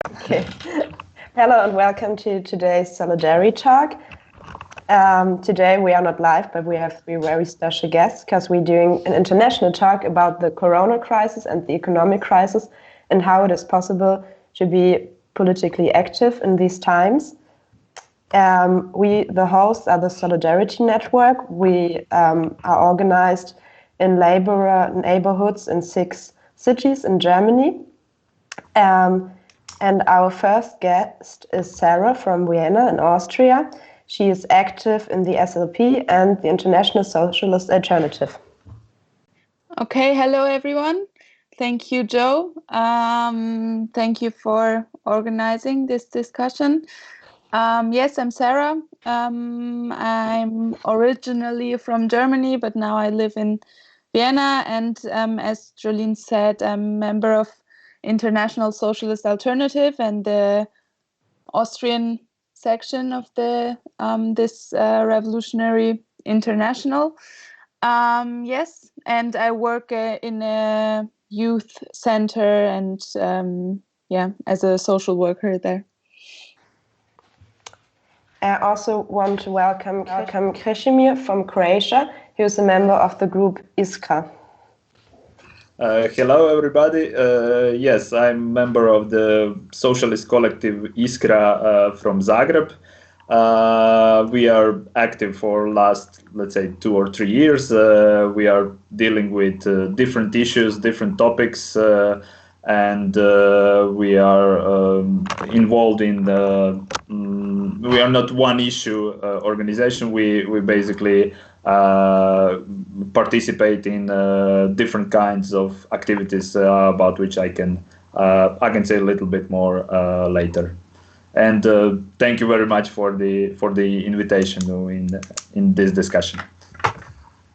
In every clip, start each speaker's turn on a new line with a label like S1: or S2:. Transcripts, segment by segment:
S1: Okay. Hello and welcome to today's Solidarity Talk. Today we are not live, but we have three very special guests because we're doing an international talk about the Corona crisis and the economic crisis and how it is possible to be politically active in these times. We, the hosts, are the Solidarity Network. We are organized in labor neighborhoods in 6 cities in Germany. And our first guest is Sarah from Vienna in Austria. She is active in the SLP and the International Socialist Alternative.
S2: Okay, hello everyone. Thank you, Joe. Thank you for organizing this discussion. Yes, I'm Sarah. I'm originally from Germany, but now I live in Vienna. And as Jolene said, I'm a member of International Socialist Alternative and the Austrian section of the this revolutionary international. Yes, and I work in a youth center and as a social worker there.
S1: I also want to welcome Kresimir from Croatia, who is a member of the group Iskra.
S3: Hello, everybody. Yes, I'm a member of the socialist collective Iskra from Zagreb. We are active for last, let's say, 2 or 3 years. We are dealing with different issues, different topics, and we are involved in we are not one issue organization. We basically participate in different kinds of activities about which I can say a little bit more later. And thank you very much for the invitation in this discussion.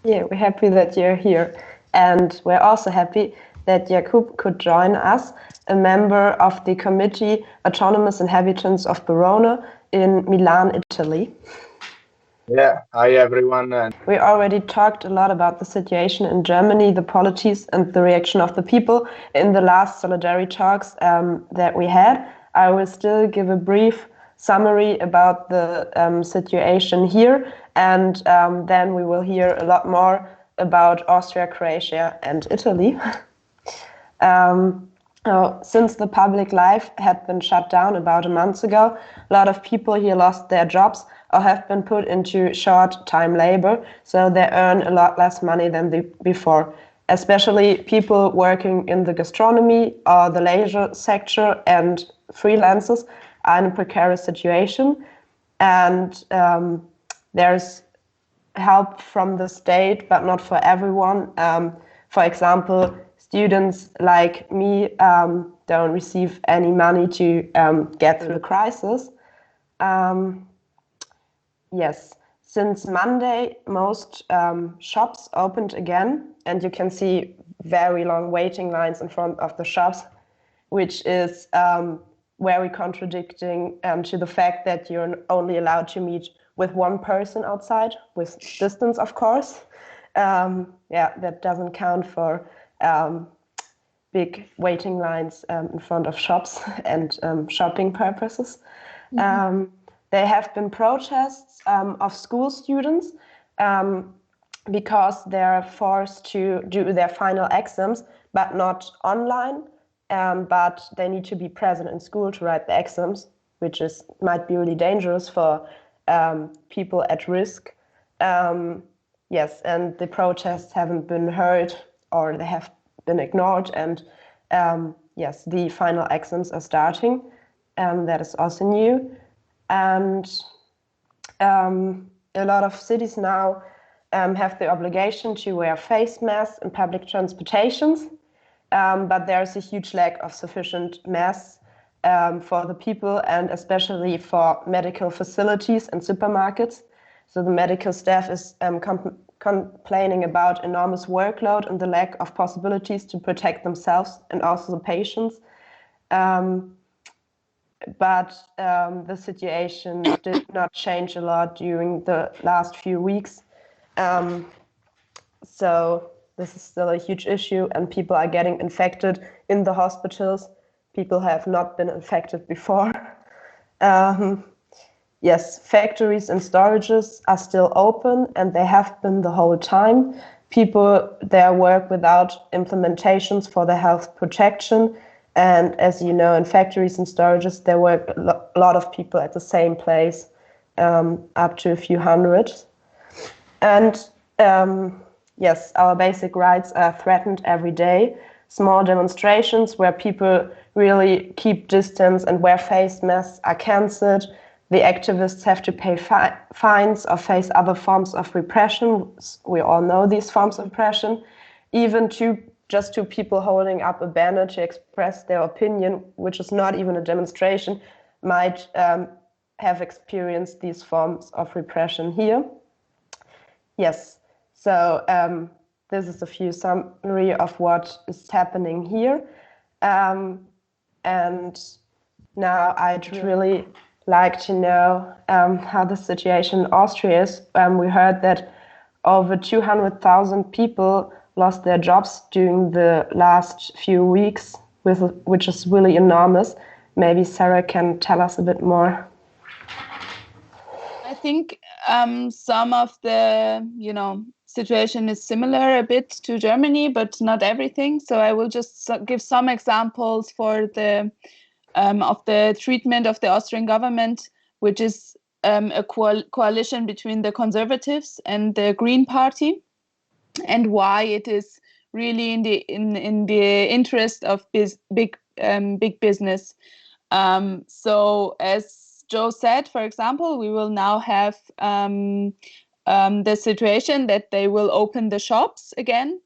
S1: Yeah, we're happy that you're here, and we're also happy that Jacoub could join us, a member of the committee Autonomous Inhabitants of Barona in Milan, Italy.
S4: Yeah, hi everyone.
S1: We already talked a lot about the situation in Germany, the policies and the reaction of the people in the last Solidarity talks that we had. I will still give a brief summary about the situation here, and then we will hear a lot more about Austria, Croatia and Italy. Since the public life had been shut down about a month ago, a lot of people here lost their jobs or have been put into short-time labor, so they earn a lot less money than before. Especially people working in the gastronomy or the leisure sector and freelancers are in a precarious situation. And there's help from the state, but not for everyone. For example, students like me don't receive any money to get through the crisis. Yes, since Monday, most shops opened again, and you can see very long waiting lines in front of the shops, which is very contradicting to the fact that you're only allowed to meet with one person outside, with distance, of course. That doesn't count for big waiting lines in front of shops and shopping purposes. Mm-hmm. There have been protests of school students because they're forced to do their final exams, but not online. But they need to be present in school to write the exams, which might be really dangerous for people at risk. Yes, and the protests haven't been heard, or they have been ignored. And yes, the final exams are starting. That is also new. And a lot of cities now have the obligation to wear face masks in public transportations. But there's a huge lack of sufficient masks for the people, and especially for medical facilities and supermarkets. So the medical staff is complaining about enormous workload and the lack of possibilities to protect themselves and also the patients. But the situation did not change a lot during the last few weeks. So this is still a huge issue, and people are getting infected in the hospitals. people have not been infected before. Yes, factories and storages are still open, and they have been the whole time. People there work without implementations for the health protection. And as you know, in factories and storages, there work a lot of people at the same place, up to a few hundred. And yes, our basic rights are threatened every day. Small demonstrations where people really keep distance and wear face masks are cancelled. The activists have to pay fines or face other forms of repression. We all know these forms of repression. Even just two people holding up a banner to express their opinion, which is not even a demonstration, might have experienced these forms of repression here. Yes, so this is a few summary of what is happening here. And now I'd really like to know how the situation in Austria is. We heard that over 200,000 people lost their jobs during the last few weeks, which is really enormous. Maybe Sarah can tell us a bit more.
S2: I think some of the, situation is similar a bit to Germany, but not everything. So I will just give some examples for the of the treatment of the Austrian government, which is a coalition between the Conservatives and the Green Party, and why it is really in the interest of big business. So as Joe said, for example, we will now have the situation that they will open the shops again,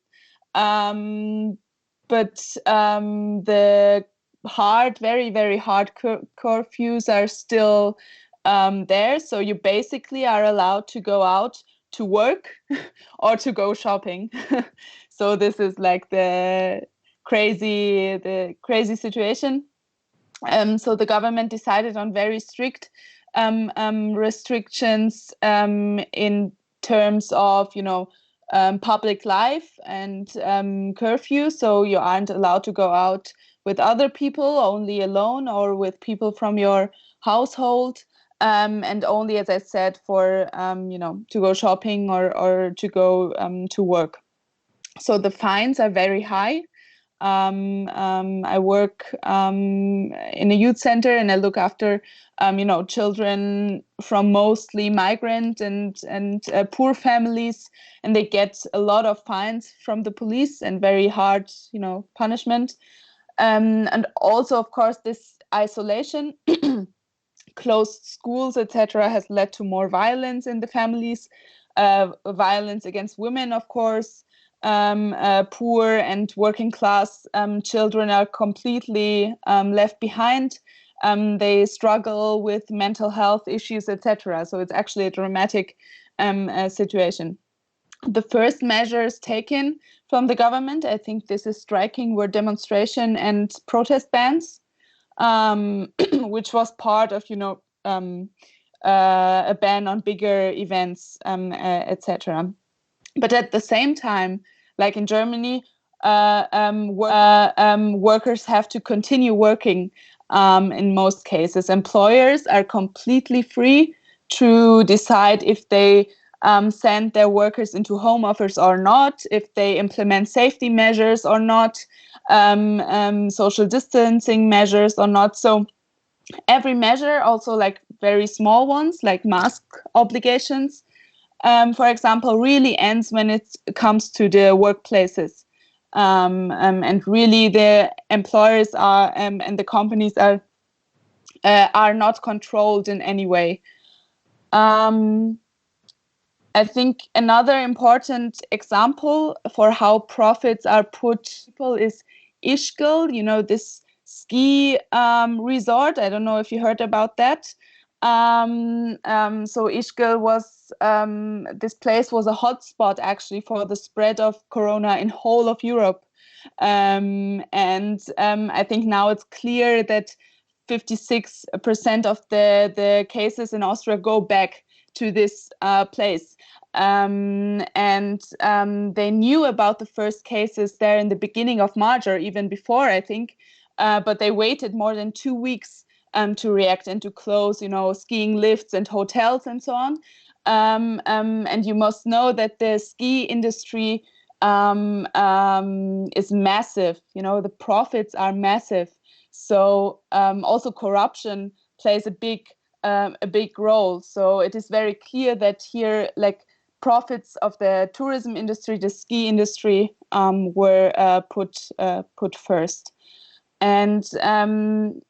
S2: but the very, very hard curfews are still there. So you basically are allowed to go out to work or to go shopping. So this is like the crazy situation. So the government decided on very strict restrictions in terms of, public life and curfew. So you aren't allowed to go out with other people, only alone or with people from your household. And only, as I said, for, to go shopping or to go to work. So the fines are very high. I work in a youth center, and I look after, children from mostly migrant and poor families, and they get a lot of fines from the police and very hard, punishment. And also, of course, this isolation, closed schools, etc., has led to more violence in the families, violence against women, of course. Poor and working class children are completely left behind. They struggle with mental health issues, etc. So it's actually a dramatic situation. The first measures taken from the government, I think this is striking, were demonstration and protest bans, which was part of, a ban on bigger events, etc. But at the same time, like in Germany, workers have to continue working in most cases. Employers are completely free to decide if they send their workers into home office or not, if they implement safety measures or not, social distancing measures or not. So every measure, also like very small ones, like mask obligations, for example, really ends when it comes to the workplaces. And really the employers are and the companies are not controlled in any way. I think another important example for how profits are put is Iskra, this ski resort. I don't know if you heard about that. So Iskra was, this place was a hotspot actually for the spread of corona in whole of Europe. And I think now it's clear that 56% of the cases in Austria go back to this place. And they knew about the first cases there in the beginning of March, or even before, I think. but they waited more than 2 weeks to react and to close, skiing lifts and hotels and so on. And you must know that the ski industry is massive. The profits are massive. So also corruption plays a big role. So it is very clear that here, profits of the tourism industry, the ski industry, were put first. And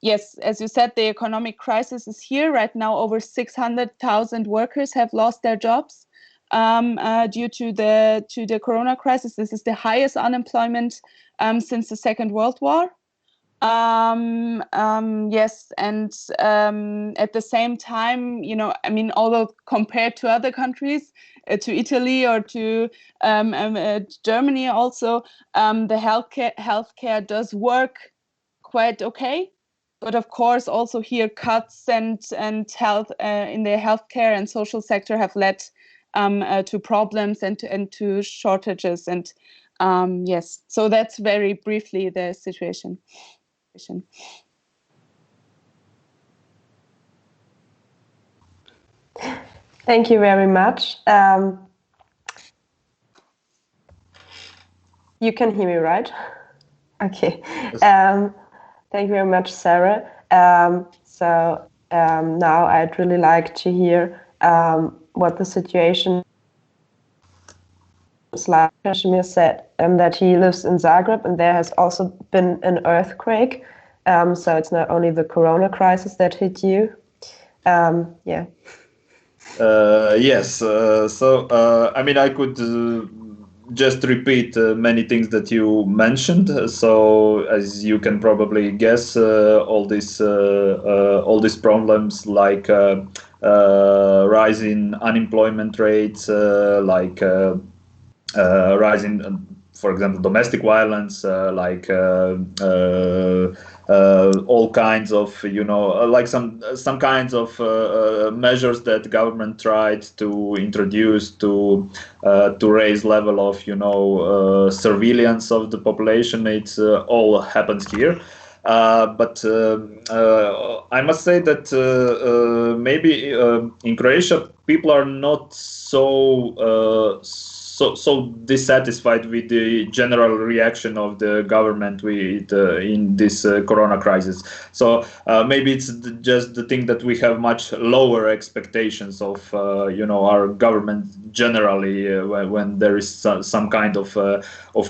S2: yes, as you said, the economic crisis is here right now. Over 600,000 workers have lost their jobs due to the Corona crisis. This is the highest unemployment since the Second World War. Yes, and at the same time, although compared to other countries, to Italy or to Germany also, the healthcare does work quite okay. But of course, also here cuts and health in the healthcare and social sector have led to problems and to shortages. And yes, so that's very briefly the situation.
S1: Thank you very much. You can hear me, right? Okay.
S3: Yes.
S1: Thank you very much, Sarah. So now I'd really like to hear what the situation is like. Kresimir said that he lives in Zagreb, and there has also been an earthquake. So it's not only the Corona crisis that hit you. Yeah.
S3: Yes. I could just repeat many things that you mentioned. So, as you can probably guess, all these problems like rising unemployment rates, rising, for example, domestic violence, all kinds of, some kinds of measures that the government tried to introduce to raise level of, surveillance of the population. It's all happens here. But I must say that maybe in Croatia people are not so dissatisfied with the general reaction of the government in this Corona crisis. So maybe it's just the thing that we have much lower expectations of our government generally when there is some kind of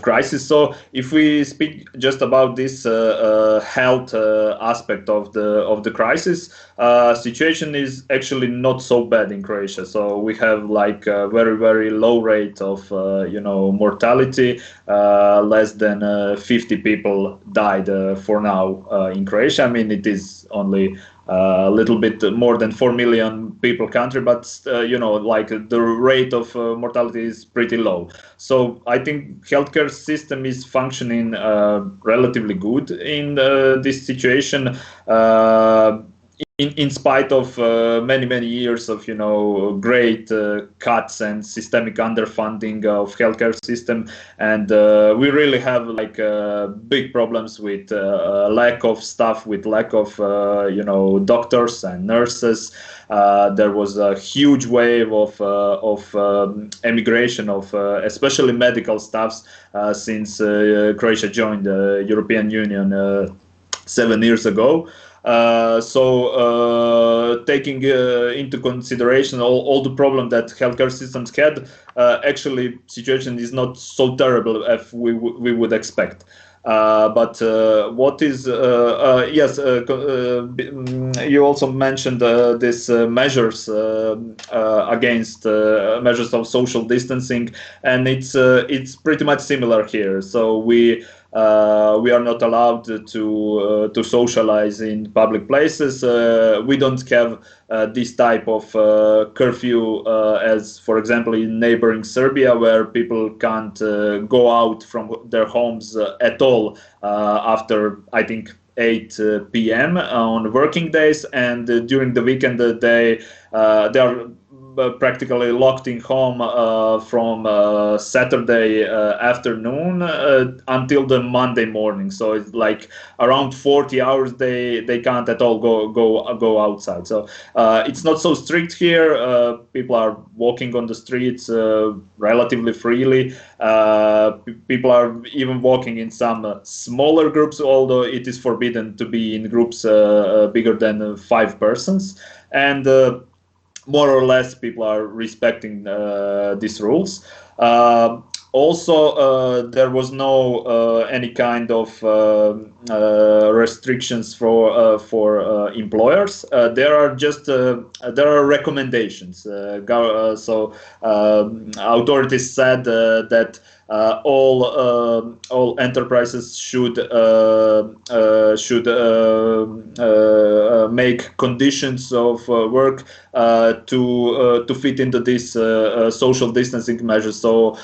S3: crisis. So if we speak just about this health aspect of the crisis, situation is actually not so bad in Croatia. So we have like a very, very low rate of mortality. Less than 50 people died for now in Croatia. I mean, it is only a little bit more than 4 million people country, but the rate of mortality is pretty low. So I think healthcare system is functioning relatively good in this situation. In spite of many years of great cuts and systemic underfunding of healthcare system, and we really have big problems with lack of staff, with lack of doctors and nurses. There was a huge wave of emigration of especially medical staffs since Croatia joined the European Union 7 years ago. Taking into consideration all the problem that healthcare systems had, actually situation is not so terrible as we would expect. But what is yes, you also mentioned these measures against measures of social distancing, and it's pretty much similar here. So we are not allowed to socialize in public places. We don't have this type of curfew as, for example, in neighboring Serbia, where people can't go out from their homes at all after, I think, 8 p.m. on working days, and during the weekend they are practically locked in home from Saturday afternoon until the Monday morning. So it's like around 40 hours they can't at all go outside. So it's not so strict here. People are walking on the streets relatively freely. People are even walking in some smaller groups, although it is forbidden to be in groups bigger than 5 persons. And more or less people are respecting these rules. Also, there was no any kind of restrictions for employers. There are just there are recommendations. So authorities said that all enterprises should make conditions of work to fit into this social distancing measures. So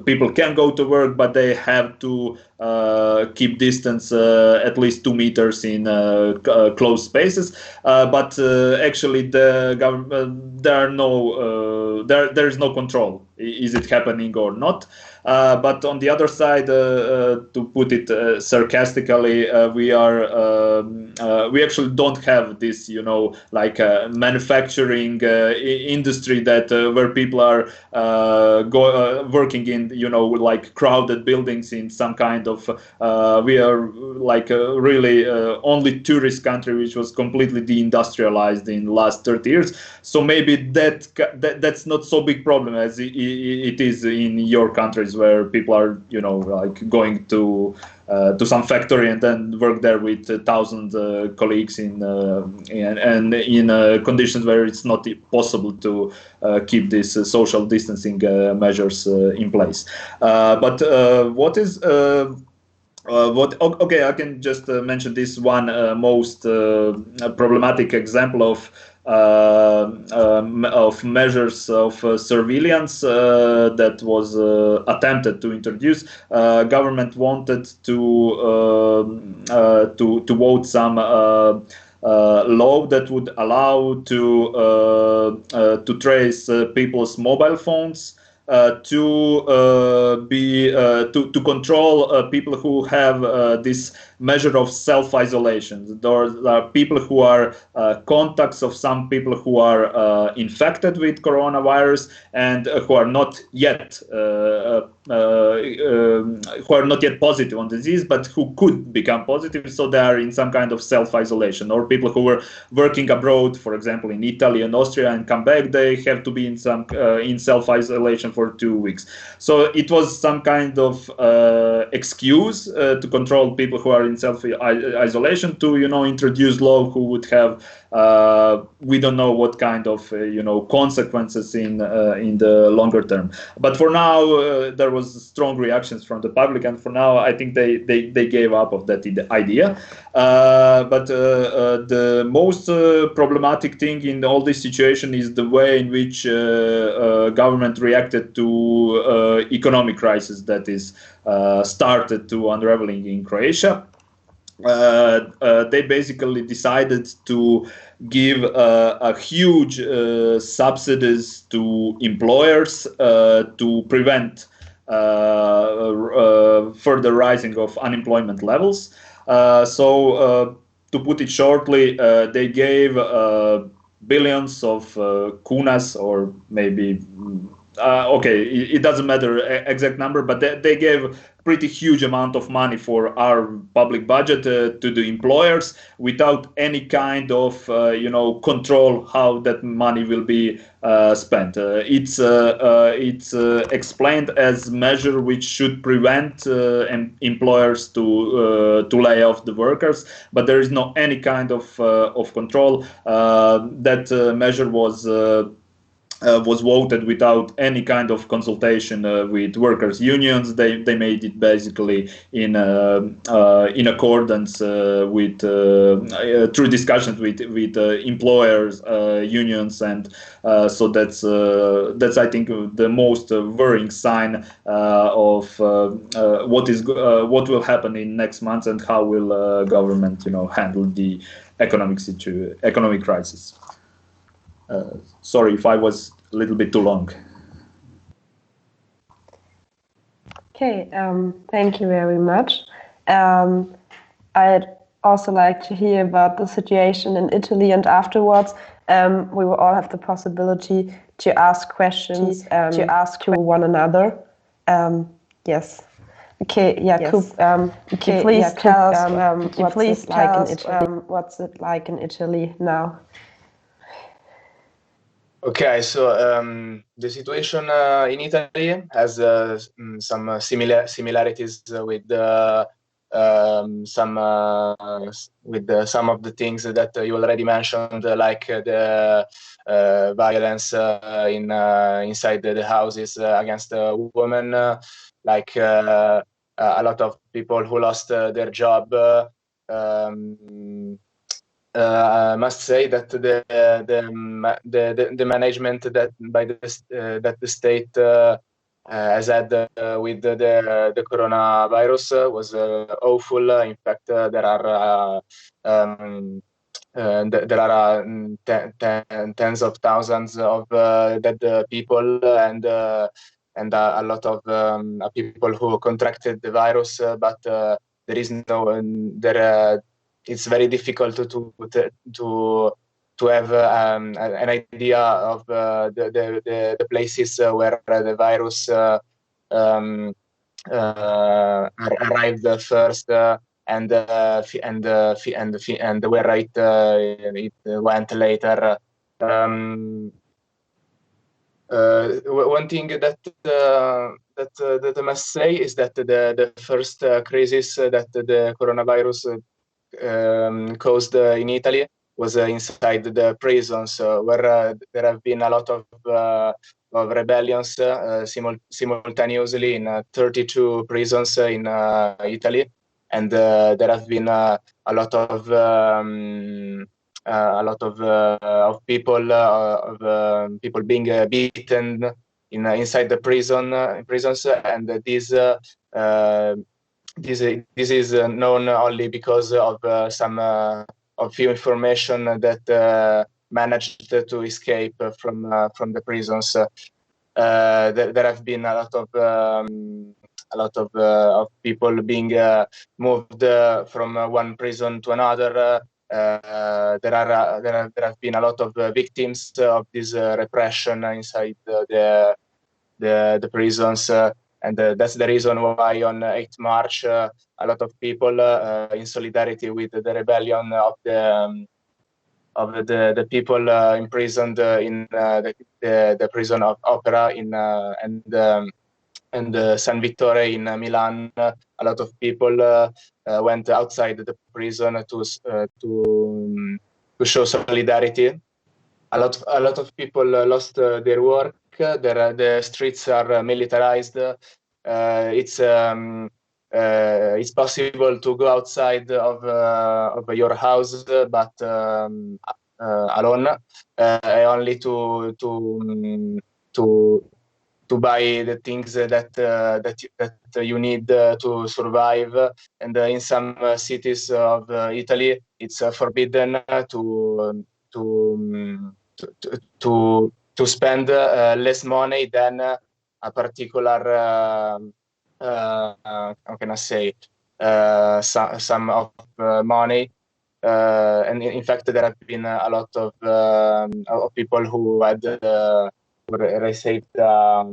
S3: people can go to work, but they have to keep distance at least 2 meters in closed spaces. But actually, the government there is no control. Is it happening or not? But on the other side, to put it sarcastically, we actually don't have this, like manufacturing industry that where people are working in, like crowded buildings in some kind of. We are like really only tourist country which was completely deindustrialized in the last 30 years. So maybe that's not so big problem as it is in your countries, where people are, like going to some factory and then work there with 1,000 colleagues in conditions where it's not possible to keep these social distancing measures in place. But what is okay, I can just mention this one most problematic example of measures of surveillance that was attempted to introduce. Government wanted to vote some law that would allow to trace people's mobile phones, to control people who have this measure of self-isolation. There are people who are contacts of some people who are infected with coronavirus and who are not yet positive on disease, but who could become positive. So they are in some kind of self-isolation. Or people who were working abroad, for example, in Italy and Austria, and come back, they have to be in self-isolation for 2 weeks. So it was some kind of excuse to control people who are in self-isolation, to introduce law who would have we don't know what kind of consequences in the longer term. But for now there was strong reactions from the public, and for now I think they gave up of that idea. But the most problematic thing in all this situation is the way in which government reacted to economic crisis that is started to unraveling in Croatia. They basically decided to give a huge subsidies to employers to prevent further rising of unemployment levels. So to put it shortly, they gave billions of kunas, or maybe okay, it doesn't matter exact number, but they gave pretty huge amount of money for our public budget to the employers without any kind of control how that money will be spent. It's explained as measure which should prevent employers to lay off the workers, but there is no any kind of control. That measure was voted without any kind of consultation with workers' unions. They made it basically in accordance with through discussions with employers, unions, and so that's I think the most worrying sign of what will happen in next months and how will government handle the economic crisis. Sorry if I was a little bit too long.
S1: Okay, thank you very much. I'd also like to hear about the situation in Italy, and afterwards we will all have the possibility to ask questions to one another. Yes. Okay, Jacoub, please tell us what's it like in Italy now?
S4: Okay, so the situation in Italy has some similarities with some of the things that you already mentioned, like the violence inside the houses against women, like a lot of people who lost their job. I must say that the management that that the state has had with the coronavirus was awful. In fact, there are tens of thousands of dead people and a lot of people who contracted the virus, but there is no it's very difficult to have an idea of the places where the virus arrived first and where it went later. One thing that I must say is that the first crisis that the coronavirus caused in Italy was inside the prisons, where there have been a lot of rebellions simultaneously in 32 prisons in Italy, and there have been a lot of people being beaten inside the prisons, and this is known only because of some few information that managed to escape from the prisons. There have been a lot of people being moved from one prison to another. There have been a lot of victims of this repression inside the prisons. And that's the reason why on 8 March, a lot of people, in solidarity with the rebellion of the people imprisoned in the prison of Opera and San Vittore in Milan, a lot of people went outside the prison to show solidarity. A lot of people lost their work. The streets are militarized. It's possible to go outside of your house, but alone, only to buy the things that you need to survive. And in some cities of Italy, it's forbidden to spend less money than a particular how can I say sum of money. And in fact, there have been a lot of people who had received I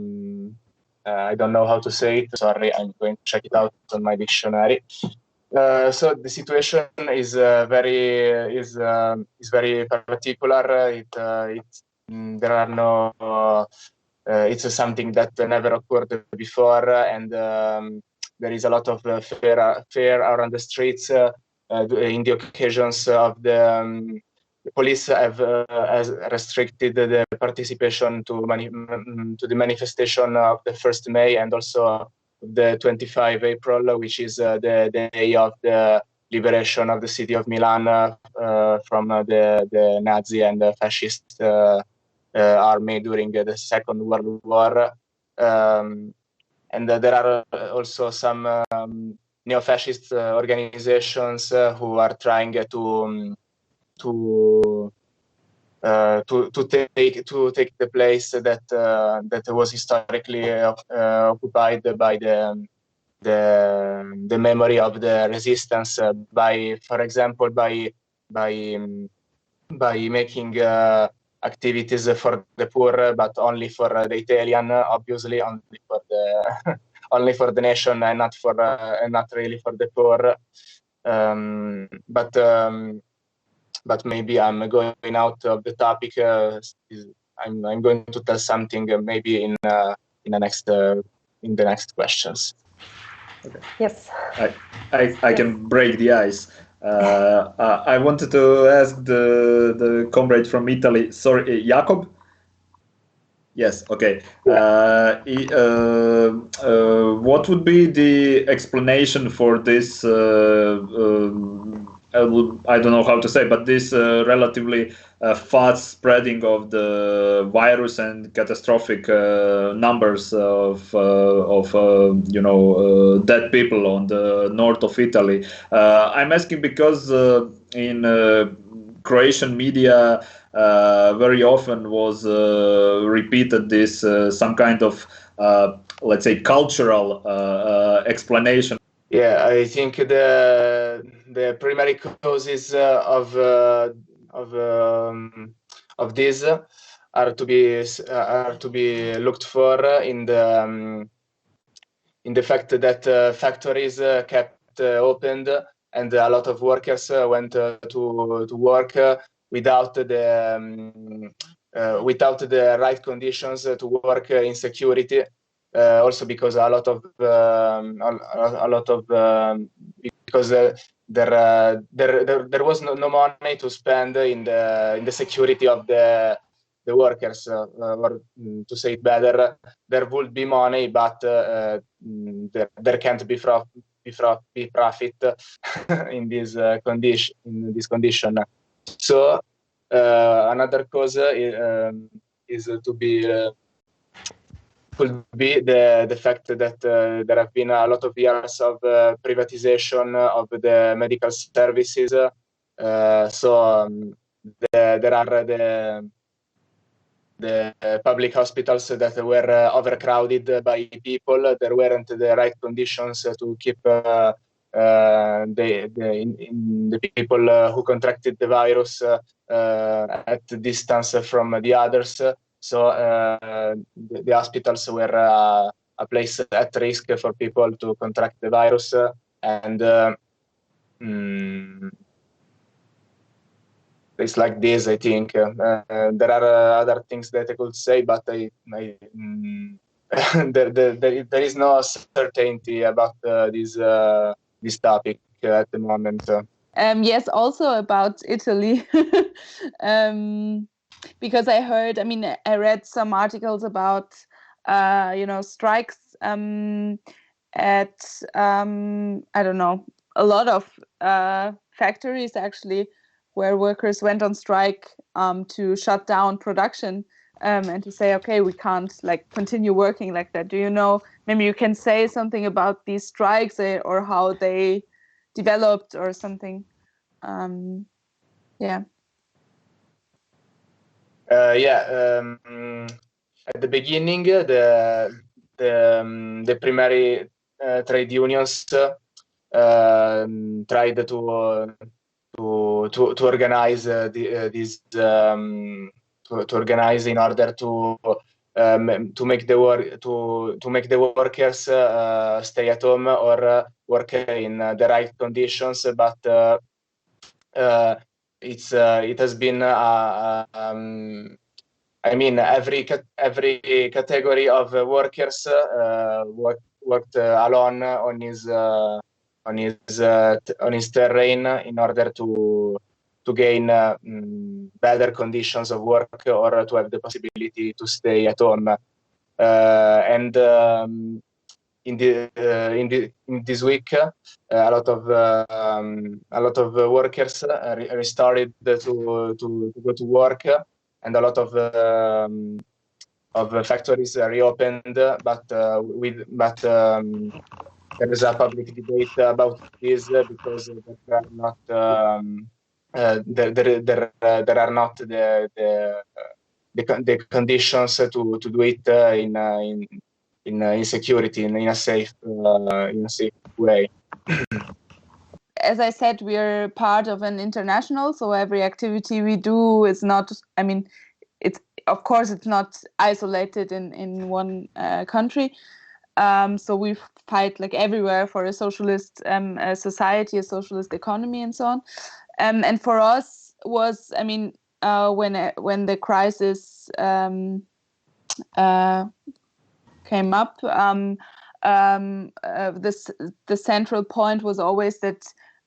S4: don't know how to say it. Sorry, I'm going to check it out on my dictionary. So the situation is very particular. There are no. It's something that never occurred before, and there is a lot of fear around the streets. In the occasions of the police has restricted the participation to the manifestation of the 1st May and also the 25 April, which is the day of the liberation of the city of Milan from the Nazi and the fascist army during the Second World War. And there are also some neo-fascist organizations who are trying to take the place that was historically occupied by the memory of the resistance, by, for example, by making activities for the poor, but only for the Italian, obviously, only for the only for the nation, and not for not really for the poor. But maybe I'm going out of the topic. I'm going to tell something maybe in the next questions.
S1: Okay. Yes.
S3: I can break the ice. I wanted to ask the comrade from Italy. Sorry, Jacob. Yes. Okay. What would be the explanation for this? I don't know how to say, but this relatively fast spreading of the virus and catastrophic numbers of dead people on the north of Italy. I'm asking because in Croatian media very often was repeated this some kind of let's say cultural explanation.
S4: Yeah, I think the primary causes of this are to be looked for in the fact that factories kept opened, and a lot of workers went to work without the right conditions to work in security. Also because because there was no money to spend in the security of the workers, or to say it better, there would be money, but there can't be profit in this condition. So another cause could be the fact that there have been a lot of years of privatization of the medical services. There are the public hospitals that were overcrowded by people. There weren't the right conditions to keep the people who contracted the virus at distance from the others. So the hospitals were a place at risk for people to contract the virus, and it's like this. I think there are other things that I could say, but there is no certainty about this topic at the moment.
S2: Yes, also about Italy. Because I read some articles about, strikes at, I don't know, a lot of factories actually, where workers went on strike to shut down production and to say, okay, we can't continue working like that. Do you know, maybe you can say something about these strikes or how they developed or something? Yeah.
S4: At the beginning, the primary trade unions tried to organize to organize in order to make the workers stay at home or work in the right conditions, but it has been every category of workers worked alone on his terrain in order to gain better conditions of work or to have the possibility to stay at home. And in this week, a lot of workers restarted to go to work, and a lot of factories reopened, but there is a public debate about this because there are not there are not the conditions to do it in security, in a safe way.
S2: As I said, we are part of an international, so every activity we do is not, I mean, it's, of course, it's not isolated in one country. So we fight like everywhere for a socialist society, a socialist economy, and so on. And for us was, I mean, when the crisis came up, the central point was always that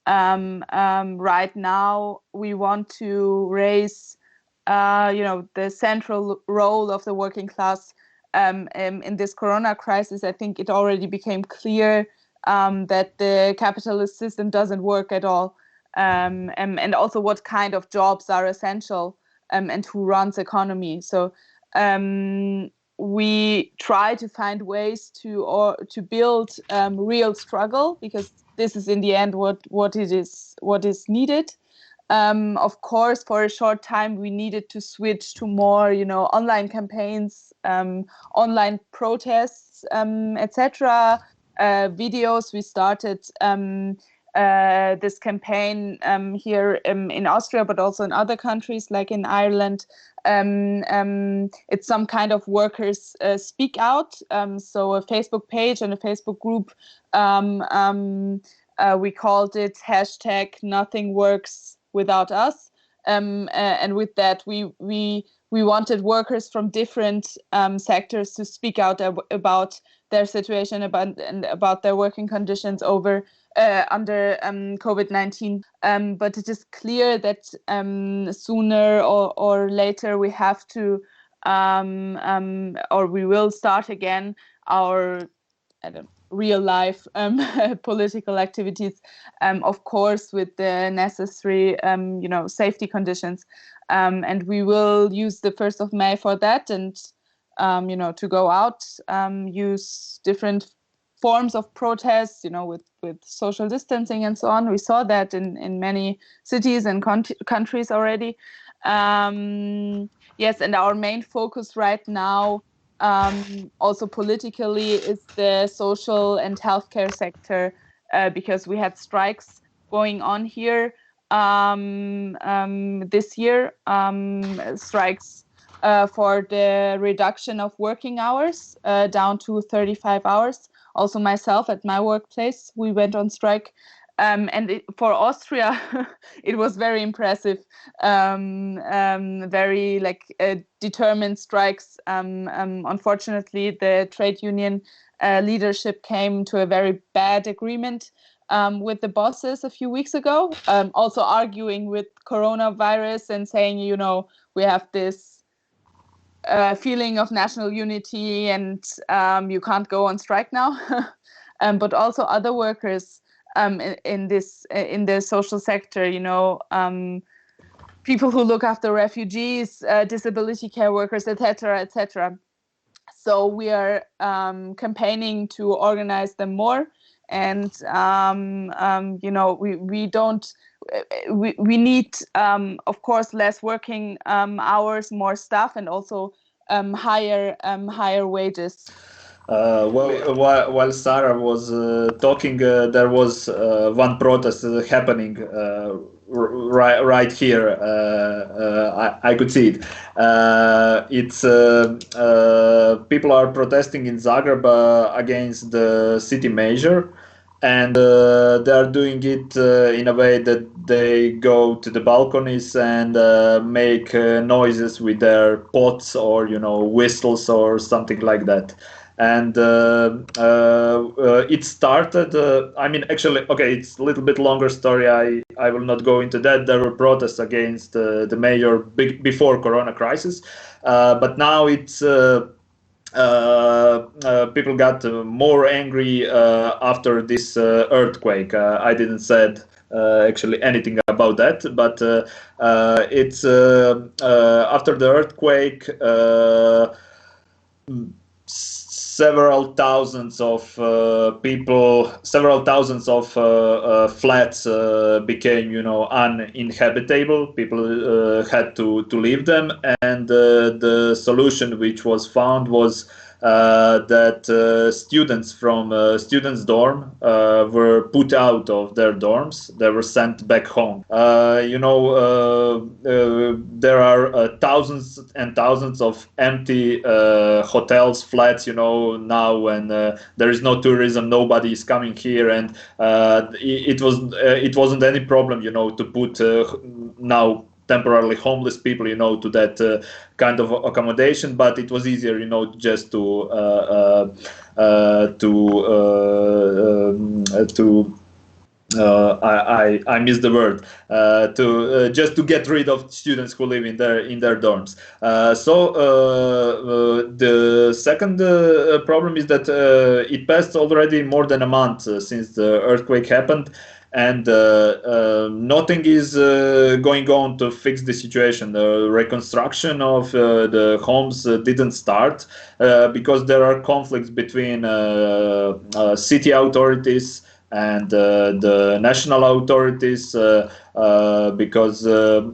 S2: right now we want to raise, the central role of the working class in this Corona crisis. I think it already became clear that the capitalist system doesn't work at all, and also what kind of jobs are essential and who runs economy. So we try to find ways to build real struggle, because this is in the end what is needed. Of course, for a short time we needed to switch to more, online campaigns, online protests, etc. Videos. We started this campaign here in Austria, but also in other countries like in Ireland. It's some kind of workers speak out. So a Facebook page and a Facebook group. We called it #NothingWorks without us, and with that we wanted workers from different sectors to speak out about their situation, about their working conditions under COVID-19. But it is clear that sooner or later we have to, or we will start again our real life political activities, of course, with the necessary safety conditions, and we will use the 1st of May for that, and to go out, use different forms of protests, with social distancing and so on. We saw that in many cities and countries already. Yes, and our main focus right now, also politically, is the social and healthcare sector, because we had strikes going on here this year, strikes for the reduction of working hours down to 35 hours. Also myself at my workplace, we went on strike. And for Austria, it was very impressive, very determined strikes. Unfortunately, the trade union leadership came to a very bad agreement with the bosses a few weeks ago, also arguing with coronavirus and saying, we have this feeling of national unity and you can't go on strike now. But also other workers in the social sector, people who look after refugees, disability care workers, etc., etc. So we are campaigning to organize them more, and we need, of course, less working hours, more staff, and also higher wages.
S3: While Sarah was talking, there was one protest happening right here. I could see it. It's people are protesting in Zagreb against the city measure, and they are doing it in a way that they go to the balconies and make noises with their pots or whistles or something like that. And it started, actually, okay, it's a little bit longer story. I will not go into that. There were protests against the mayor before Corona crisis, but now it's people got more angry after this earthquake. I didn't said actually anything about that, but it's after the earthquake. several thousands of people, several thousands of flats became, uninhabitable. People had to leave them, and the solution which was found was that students from students' dorm were put out of their dorms. They were sent back home. There are thousands and thousands of empty hotels, flats. Now when there is no tourism, nobody is coming here, and it wasn't any problem, to put now temporarily homeless people, to that kind of accommodation, but it was easier, just to I missed the word, just to get rid of students who live in their dorms. The second problem is that it passed already more than a month since the earthquake happened, and nothing is going on to fix the situation. The reconstruction of the homes didn't start because there are conflicts between city authorities and the national authorities, because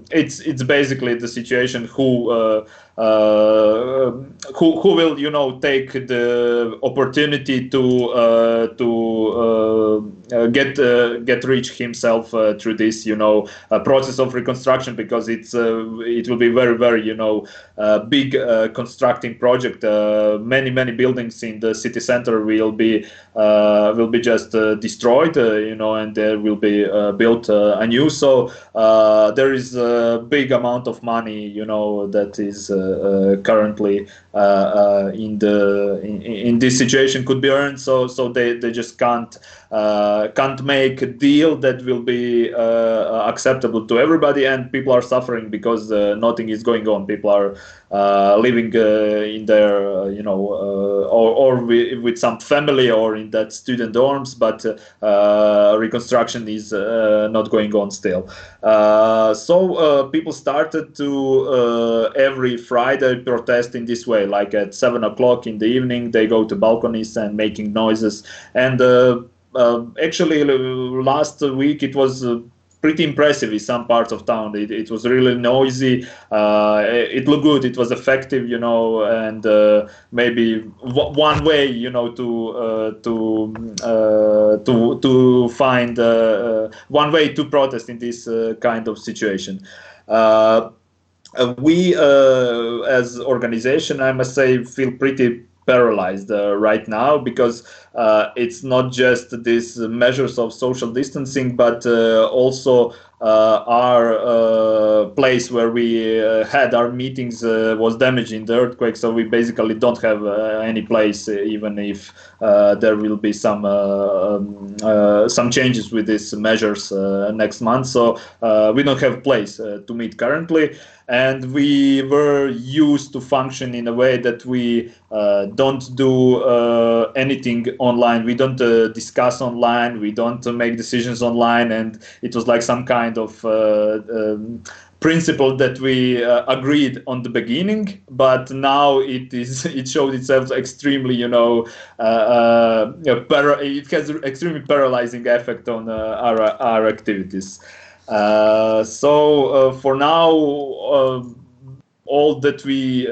S3: it's basically the situation who will take the opportunity to get rich himself through this process of reconstruction, because it will be very, very big constructing project. Many buildings in the city center will be just destroyed, and there will be built anew. So there is a big amount of money that is currently in this situation could be earned, so they just can't make a deal that will be acceptable to everybody, and people are suffering because nothing is going on. People are living in their or with some family or in that student dorms, but reconstruction is not going on still. So people started to every Friday protest in this way, like at 7 o'clock in the evening they go to balconies and making noises, and actually last week it was pretty impressive in some parts of town. It was really noisy. It looked good. It was effective, and maybe one way, to find one way to protest in this kind of situation. We, as organization, I must say, feel pretty paralyzed right now, because it's not just these measures of social distancing, but also our place where we had our meetings was damaged in the earthquake, so we basically don't have any place, even if there will be some changes with these measures next month. So we don't have a place to meet currently, and we were used to function in a way that we don't do anything online. We don't discuss online. We don't make decisions online, and it was like some kind of principle that we agreed on the beginning, but now it showed itself extremely, it has extremely paralyzing effect on our activities. So for now, all that we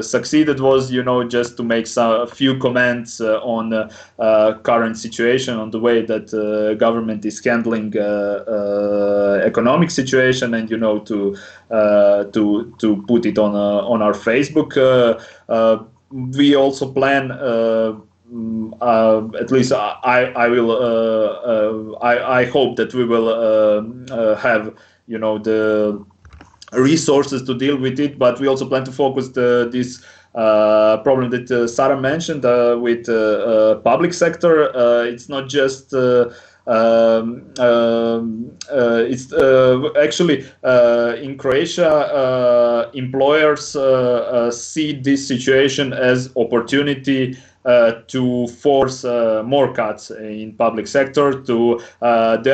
S3: succeeded was, just to make a few comments on current situation, on the way that government is handling economic situation, and to put it on our Facebook. We also plan. At least I will. I hope that we will have the resources to deal with it, but we also plan to focus this problem that Sarah mentioned with public sector. It's not just it's actually in Croatia employers see this situation as opportunity to force more cuts in public sector. They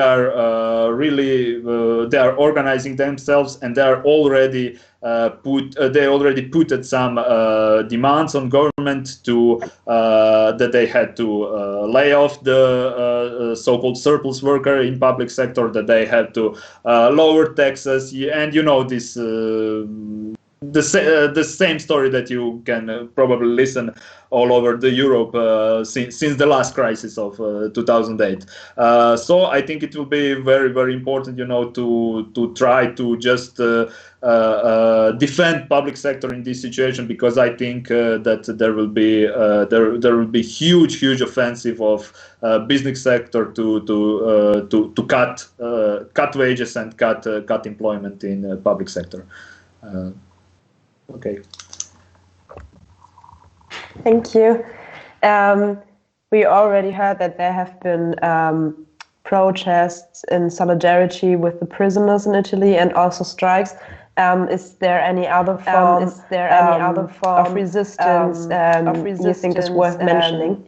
S3: are organizing themselves, and they are already put some demands on government to that they had to lay off the so-called surplus worker in public sector, that they had to lower taxes, and this the same story that you can probably listen all over the Europe since the last crisis of 2008. So I think it will be very, very important, to try to just defend public sector in this situation, because I think that there will be huge offensive of business sector to cut wages and cut employment in public sector. Okay.
S1: Thank you. We already heard that there have been protests in solidarity with the prisoners in Italy, and also strikes. Is there any other form of resistance you think is worth mentioning?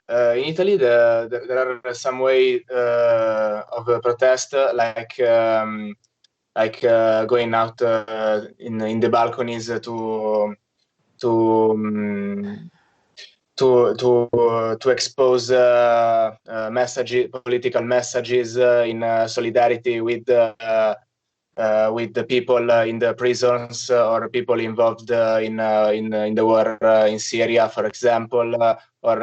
S4: In Italy, there are some way of protest, like going out in the balconies to expose political messages in solidarity with the people in the prisons, or people involved in the war in Syria, for example, or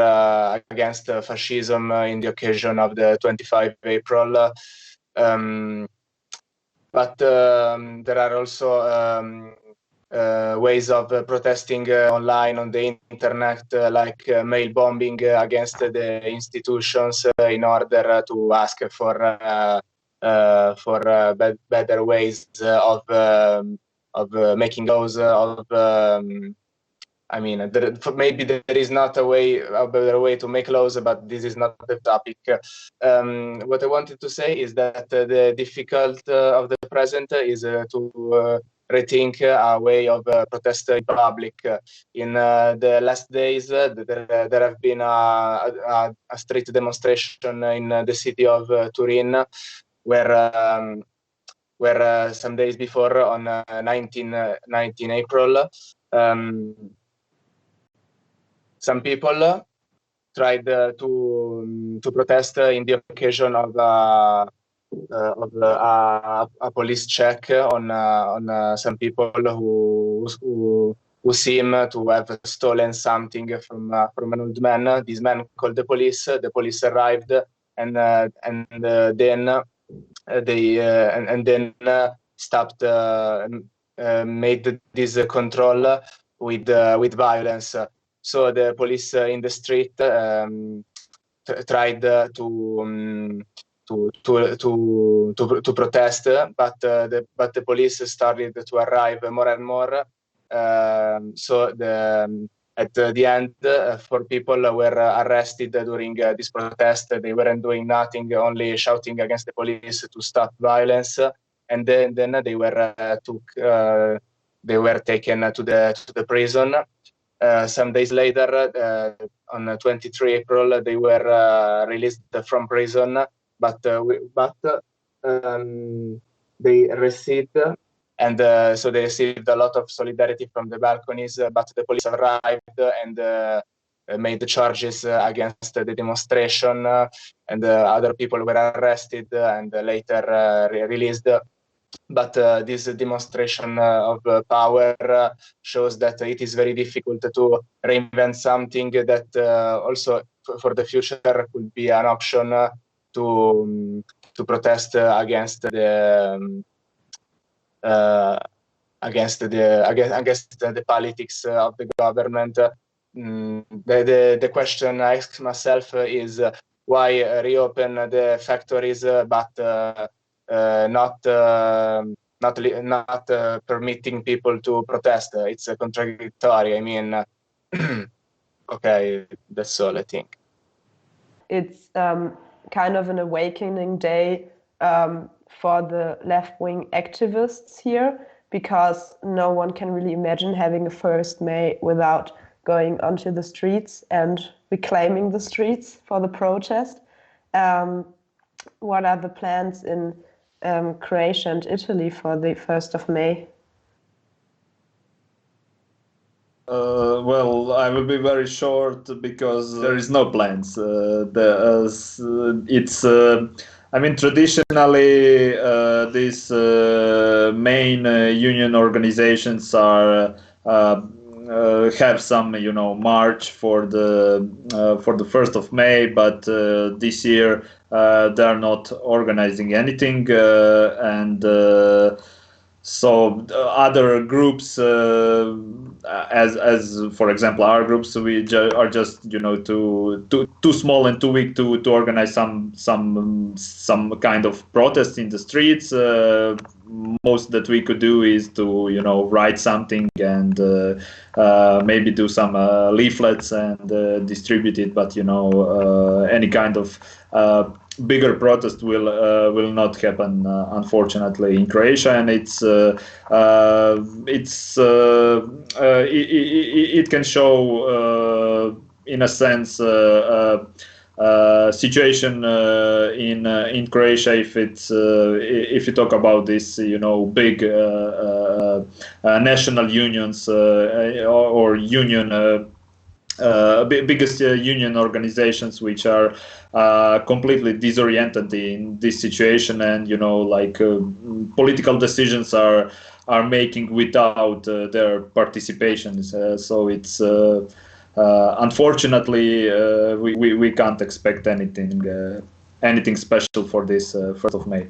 S4: against fascism in the occasion of the 25 April. But there are also ways of protesting online on the internet, like mail bombing against the institutions in order to ask for better ways of making laws. Maybe there is not a better way to make laws, but this is not the topic. What I wanted to say is that the difficult of the present is to rethink a way of protest in public. In the last days, there have been a street demonstration in the city of Turin, where some days before, on 19 April, some people tried to protest in the occasion of a police check on some people who seem to have stolen something from an old man. This man called the police. The police arrived, and then they stopped, made this control with violence. So the police in the street tried to protest, but the police started to arrive more and more. So at the end, 4 people were arrested during this protest. They weren't doing nothing, only shouting against the police to stop violence. And then they were taken to the prison. Some days later, on 23 April, they were released from prison, but they received, and so they received a lot of solidarity from the balconies, but the police arrived and made the charges against the demonstration, and other people were arrested and later released. But this demonstration of power shows that it is very difficult to reinvent something that also for the future could be an option to protest against the politics of the government. The question I ask myself is why reopen the factories, but not permitting people to protest. It's contradictory. I mean, okay, that's all I think.
S1: It's kind of an awakening day for the left-wing activists here. because no one can really imagine having a 1st May without going onto the streets and reclaiming the streets for the protest. What are the plans in Croatia and Italy for the 1st of May?
S3: Well, I will be very short because there is no plans. Traditionally, these main union organizations are have some, march for the 1st of May, but this year they are not organizing anything, and so other groups, as for example our groups, we are just too small and too weak to organize some kind of protest in the streets. Most that we could do is to write something and maybe do some leaflets and distribute it, but any kind of bigger protest will not happen, unfortunately, in Croatia, and it can show in a sense situation in Croatia if you talk about this big national unions or union biggest union organizations which are completely disoriented in this situation, and political decisions are making without their participation. So it's unfortunately we can't expect anything special for this 1st of May.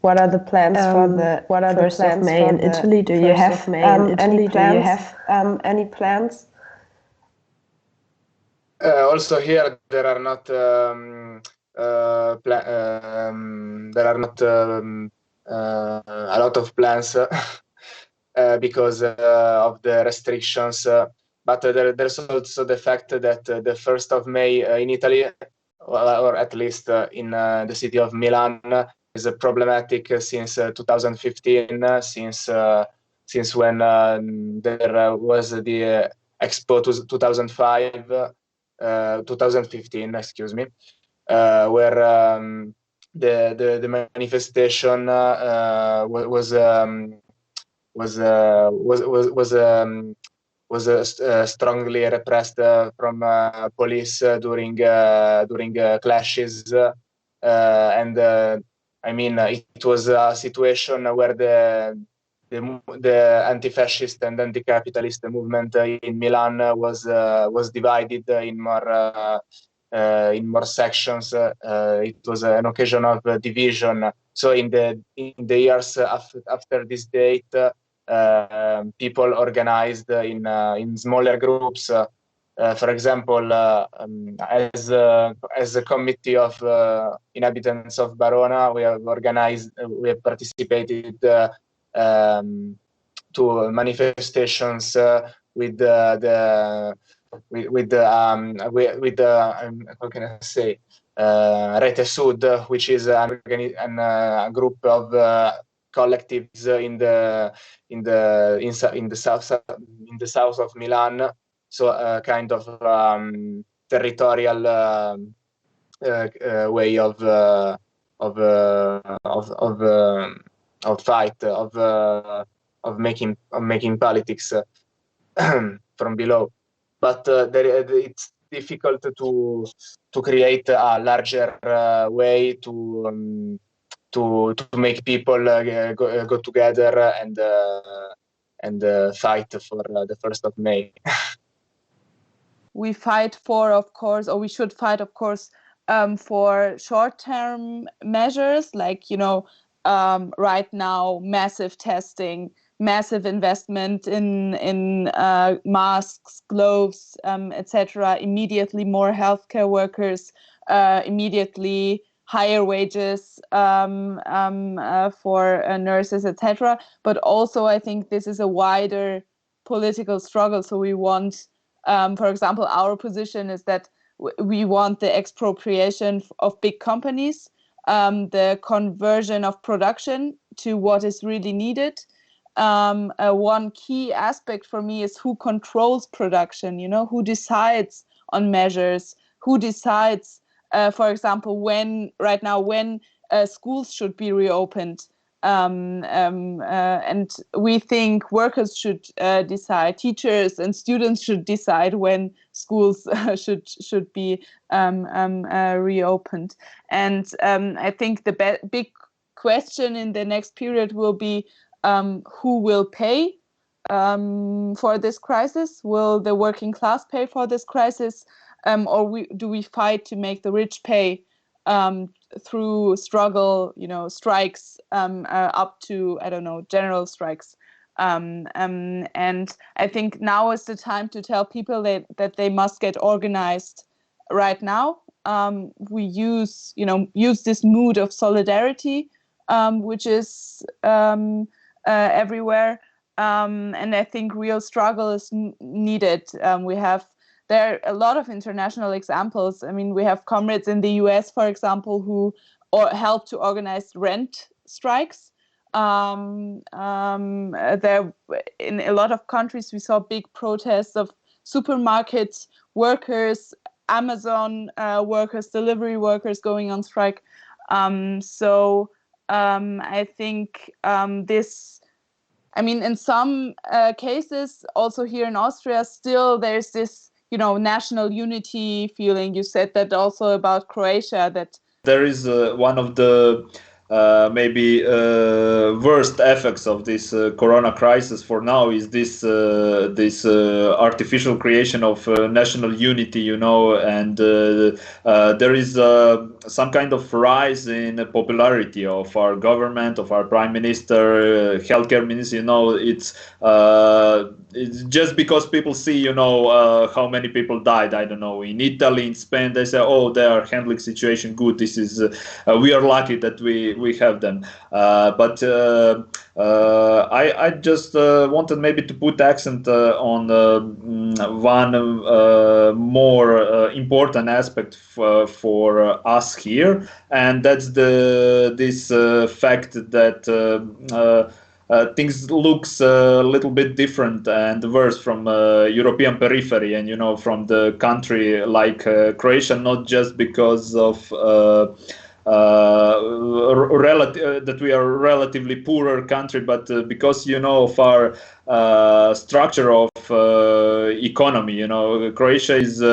S1: What are the plans for the 1st of May in Italy? Do you have any plans? Any plans?
S4: Also here there are not a lot of plans because of the restrictions. But there's also the fact that the 1st of May in Italy, or at least in the city of Milan, is problematic since 2015, since when there was the Expo 2015, excuse me, where the manifestation was strongly repressed from police during clashes, and it was a situation where the anti-fascist and anti-capitalist movement in Milan was divided in more sections. It was an occasion of division. So in the years after this date, people organized in smaller groups. For example, as a committee of inhabitants of Barona, we have participated to manifestations with the how can I say, Rete Sud, which is a group of collectives in the south of Milan. So a kind of territorial way of fight, of making politics from below. But it's difficult to create a larger way to make people go together and fight for the 1st of May.
S2: We fight for, of course, or we should fight, of course, for short-term measures, like, right now, massive testing, massive investment in masks, gloves, etc. Immediately more healthcare workers, immediately higher wages for nurses, etc. But also, I think this is a wider political struggle. So we want For example, our position is that we want the expropriation of big companies, the conversion of production to what is really needed. One key aspect for me is who controls production, who decides on measures, who decides, for example, when schools should be reopened. And we think workers should decide, teachers and students should decide when schools should be reopened. And I think the big question in the next period will be who will pay for this crisis? Will the working class pay for this crisis? Or do we fight to make the rich pay through struggle, strikes up to, general strikes. And I think now is the time to tell people that they must get organized right now. We use this mood of solidarity, which is everywhere. And I think real struggle is needed. There are a lot of international examples. I mean, we have comrades in the US, for example, who helped to organize rent strikes. There, in a lot of countries, we saw big protests of supermarket workers, Amazon workers, delivery workers going on strike. So I think in some cases, also here in Austria, still there's this national unity feeling. You said that also about Croatia, that
S3: there is one of the maybe worst effects of this corona crisis for now is this artificial creation of national unity, and there is some kind of rise in popularity of our government, of our prime minister, healthcare minister. It's just because people see, how many people died. I don't know, in Italy, in Spain, they say, oh, they are handling situation good. This is we are lucky that we have them. But I just wanted maybe to put accent on one more important aspect for us here, and that's this fact that things looks a little bit different and worse from European periphery, and from the country like Croatia, not just because of that we are a relatively poorer country, but because of our structure of economy. Croatia is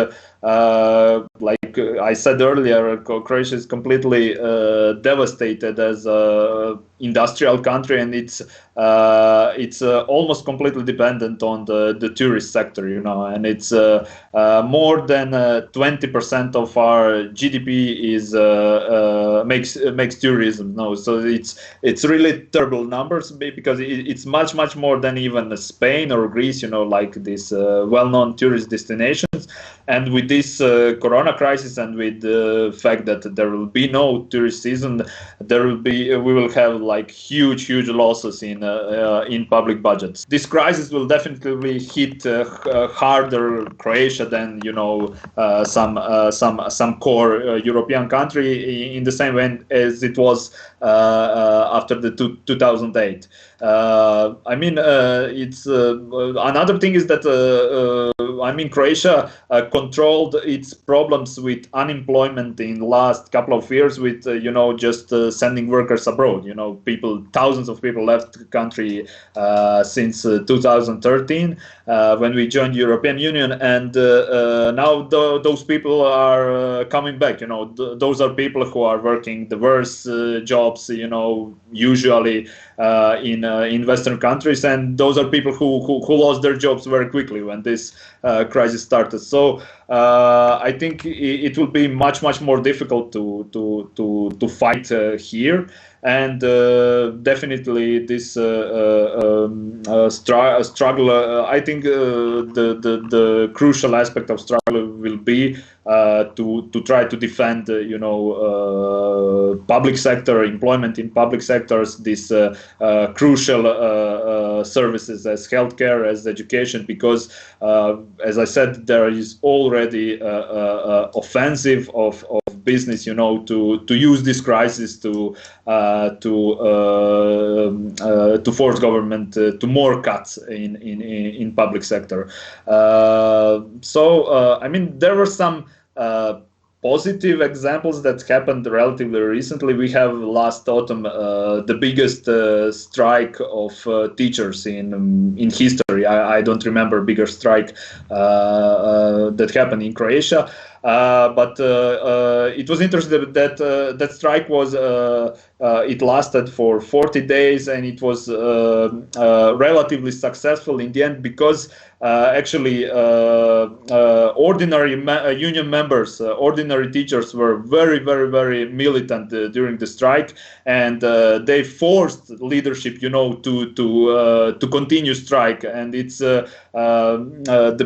S3: like I said earlier, Croatia is completely devastated as an industrial country, and it's almost completely dependent on the tourist sector, and it's more than 20% of our GDP is makes tourism. So it's really terrible numbers, because it's much more than even Spain or Greece, like these well-known tourist destinations. And with this corona crisis, and with the fact that there will be no tourist season, we will have like huge losses in public budgets. This crisis will definitely hit harder Croatia than some core European country, in the same way as it was after the 2008. It's another thing is that Croatia controlled its problems with unemployment in the last couple of years with just sending workers abroad. Thousands of people left the country since 2013 when we joined the European Union, and now those people are coming back. Those are people who are working the worst jobs, usually in Western countries, and those are people who lost their jobs very quickly when this crisis started. So I think it will be much more difficult to fight here, and definitely this struggle. I think the crucial aspect of struggle will be to try to defend, public sector employment in public sectors, this crucial services as healthcare, as education, because, as I said, there is already offensive of business, to use this crisis to force government to more cuts in public sector. There were some positive examples that happened relatively recently. We have last autumn the biggest strike of teachers in history. I don't remember a bigger strike that happened in Croatia. But it was interesting that that strike was it lasted for 40 days, and it was relatively successful in the end, because actually ordinary union members, ordinary teachers were very, very, very militant during the strike, and they forced leadership, to continue strike. And it's the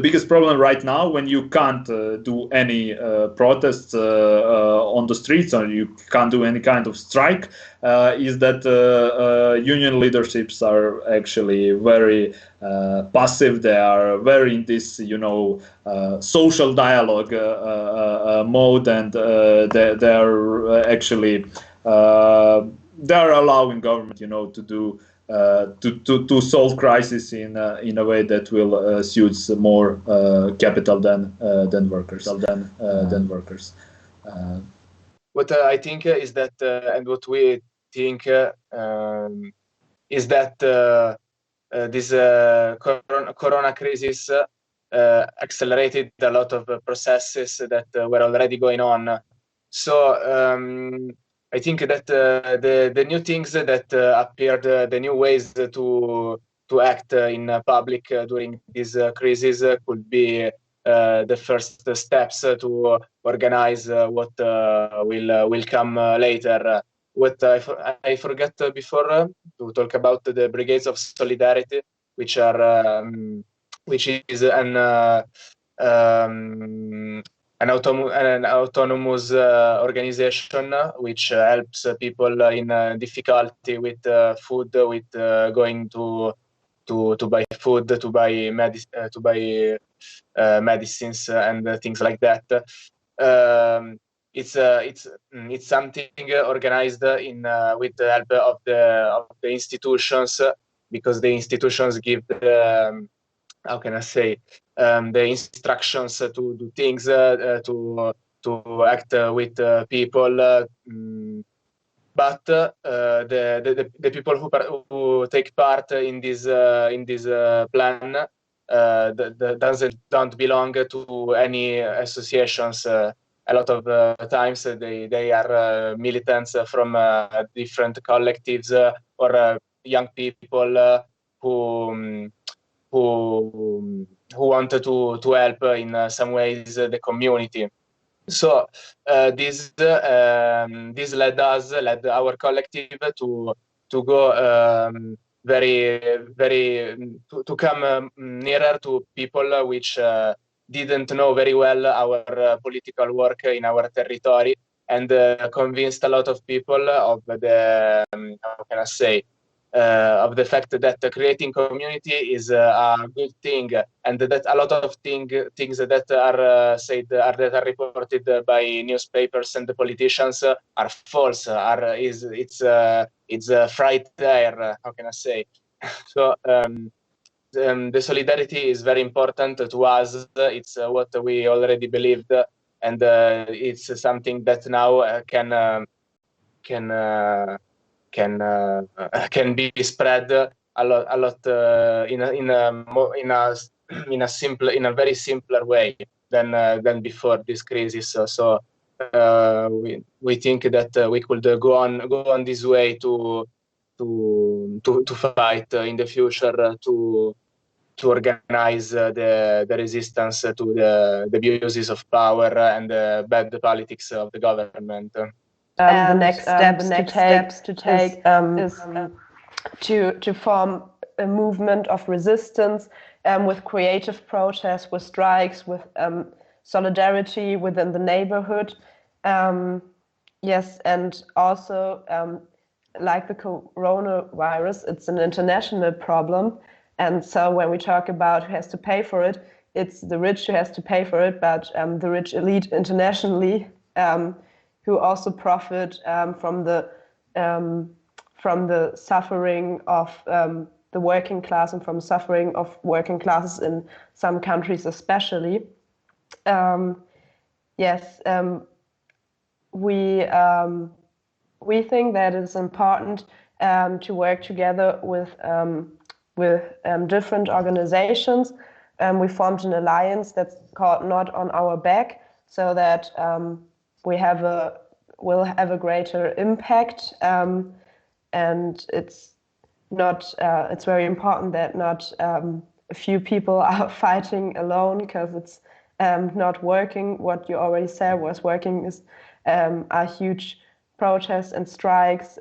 S3: biggest problem right now, when you can't do any protests on the streets, or you can't do any kind of strike, is that union leaderships are actually very passive. They are very in this, social dialogue mode, and they are actually they are allowing government, to do to solve crisis in a way that will suits more capital than workers.
S4: What I think is that, and what we think is that this corona crisis accelerated a lot of processes that were already going on. So I think that the new things that appeared, the new ways to act in public during this crisis could be the first steps to organize what will come later. What I forgot before to talk about the brigades of solidarity, which is an autonomous organization which helps people in difficulty with food, with going to buy food, to buy medicines and things like that. It's something organized in with the help of the institutions, because the institutions give the how can I say the instructions to do things, to act with people. But the people who take part in this plan don't belong to any associations. A lot of times they are militants from different collectives or young people who want to help in some ways the community. So this led our collective to go to come nearer to people which didn't know very well our political work in our territory, and convinced a lot of people of the how can I say of the fact that creating community is a good thing, and that a lot of things that are said that are reported by newspapers and the politicians are false. It's fright air. How can I say? So the solidarity is very important to us. It's what we already believed, and it's something that now can be spread a lot in a very simpler way than before this crisis. So we think that we could go on this way to fight in the future, to organize the resistance to the abuses of power and the bad politics of the government.
S1: The next steps to take is to form a movement of resistance with creative protests, with strikes, with solidarity within the neighborhood. Yes, and also like the coronavirus, it's an international problem. And so when we talk about who has to pay for it, it's the rich who has to pay for it, but the rich elite internationally who also profit from the suffering of the working class and from suffering of working classes in some countries especially. Yes, we think that it's important to work together with different organizations. We formed an alliance that's called Not on Our Back, so that we'll have a greater impact. And it's very important that not a few people are fighting alone, because it's not working. What you already said was working is a huge protests and strikes